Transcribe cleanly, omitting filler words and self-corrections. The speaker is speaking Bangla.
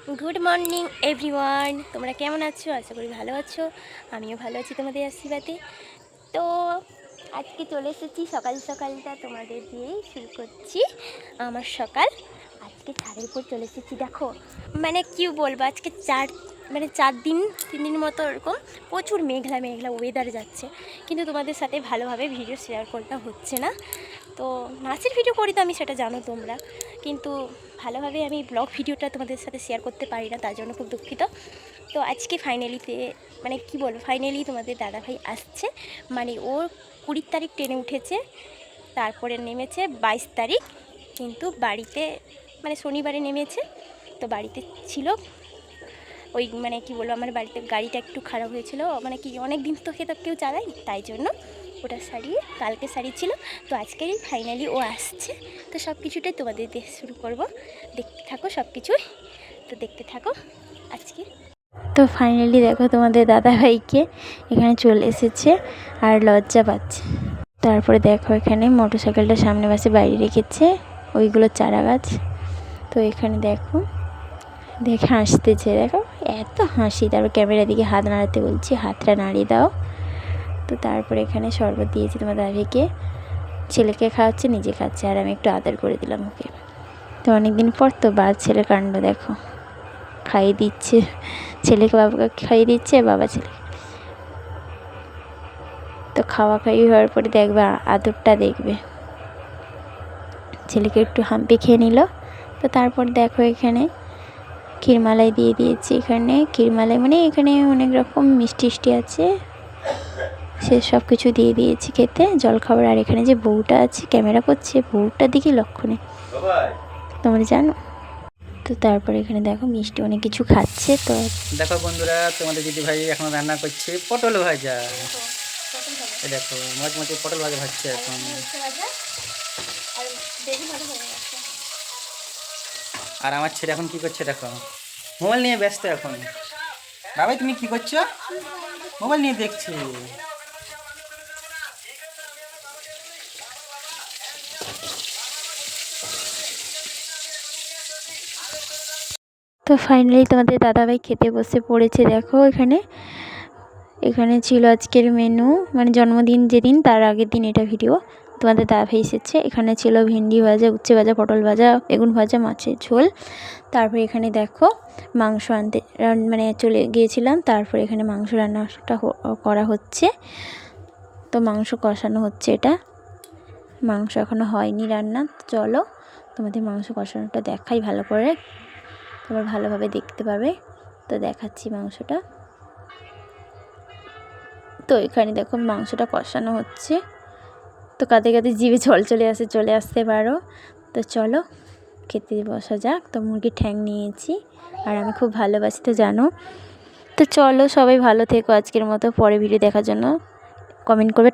গুড মর্নিং এভরিওয়ান, তোমরা কেমন আছো? আশা করি ভালো আছো। আমিও ভালো আছি তোমাদের আশীর্বাদে। তো আজকে চলে এসেছি সকাল সকালটা তোমাদের দিয়েই শুরু করছি আমার সকাল। আজকে ছাদের উপর চলে এসেছি, দেখো মানে কি বলবো, আজকে 3 দিন মতো এরকম প্রচুর মেঘলা মেঘলা ওয়েদার যাচ্ছে, কিন্তু তোমাদের সাথে ভালোভাবে ভিডিও শেয়ার করা হচ্ছে না। তো নাচের ভিডিও করি তো আমি, সেটা জানো তোমরা, কিন্তু ভালোভাবে আমি ব্লগ ভিডিওটা তোমাদের সাথে শেয়ার করতে পারি না, তার জন্য খুব দুঃখিত। তো আজকে ফাইনালি তোমাদের দাদাভাই আসছে, মানে ওর 20 তারিখ ট্রেনে উঠেছে, তারপরে নেমেছে 22 তারিখ, কিন্তু বাড়িতে মানে শনিবারে নেমেছে। তো বাড়িতে ছিল ওই মানে কি বলবো, আমার বাড়িতে গাড়িটা একটু খারাপ হয়েছিল, মানে কি অনেক দিন তো কেউ চালায়নি, তাই জন্য ওটা সারিয়ে কালকে সারিয়েছিল। তো আজকেরই ফাইনালি ও আসছে। তো সব কিছুটাই তোমাদের দিয়ে শুরু করব, দেখতে থাকো সব কিছুই। তো দেখতে থাকো আজকে। তো ফাইনালি দেখো তোমাদের দাদাভাইকে এখানে চলে এসেছে আর লজ্জা পাচ্ছে। তারপরে দেখো এখানে মোটরসাইকেলটা সামনে পাশে বাইরে রেখেছে, ওইগুলো চারা গাছ। তো এখানে দেখে হাসতেছে, দেখো এত হাসি। তারপর ক্যামেরার দিকে হাত নাড়াতে বলছি, হাতটা নাড়িয়ে দাও। তো তারপরে এখানে শরবত দিয়েছি তোমার দাদাকে, ছেলেকে খাওয়াচ্ছে, নিজে খাচ্ছে, আর আমি একটু আদর করে দিলাম ওকে। তো অনেকদিন পর তো ছেলে কাণ্ড দেখো, খাইয়ে দিচ্ছে ছেলেকে, বাবাকে খাইয়ে দিচ্ছে, বাবা ছেলে। তো খাওয়া হওয়ার পরে দেখবে আদরটা দেখবে, ছেলেকে একটু হাম্পি খেয়ে নিল। তো তারপর দেখো এখানে ক্ষীরমালাই দিয়ে দিয়েছি। এখানে ক্ষীরমালাই মানে এখানে অনেক রকম মিষ্টি আছে, সে সব কিছু দিয়ে দিয়েছি খেতে, জলখাবার। আর এখানে যে বউটা আছে ক্যামেরা করছে, বউটার দিকে লক্ষ্য নেই, তোমরা জানো। তো তারপরে এখানে দেখো মিষ্টি অনেক কিছু খাচ্ছে। তো দেখো বন্ধুরা, তোমাদের দিদি ভাই এখন রান্না করছে পটল ভাজা। দেখো মচমচে পটল ভাজা ভাজছে এখন। আর আমার ছেলে এখন কি করছে দেখো, মোবাইল নিয়ে ব্যস্ত এখন। বাবাই তুমি কি করছো? মোবাইল নিয়ে দেখছি। তো ফাইনালি তোমাদের দাদাভাই খেতে বসে পড়েছে। দেখো এখানে ছিল আজকের মেনু, মানে জন্মদিন যেদিন তার আগের দিন এটা ভিডিও। তোমাদের দাদাভাই এসেছে। এখানে ছিল ভেন্ডি ভাজা, উচ্ছে ভাজা, পটল ভাজা, বেগুন ভাজা, মাছের ঝোল। তারপরে এখানে দেখো মাংস আনতে মানে চলে গিয়েছিলাম, তারপরে এখানে মাংস রান্নাটা করা হচ্ছে। তো মাংস কষানো হচ্ছে, এটা মাংস এখনও হয়নি রান্না। চলো তোমাদের মাংস কষানোটা দেখাই ভালো করে, তোমরা ভালোভাবে দেখতে পাবে। তো দেখাচ্ছি মাংসটা। তো এখানে দেখো মাংসটা কষানো হচ্ছে। তো কাঁদে জিভে চলে আসতে পারো। তো চলো খেতে বসা যাক। তো মুরগির ঠ্যাং নিয়েছি, আর আমি খুব ভালোবাসি তো জানো। তো চলো সবাই ভালো থেকো আজকের মতো, পরে ভিডিও দেখার জন্য কমেন্ট করবে।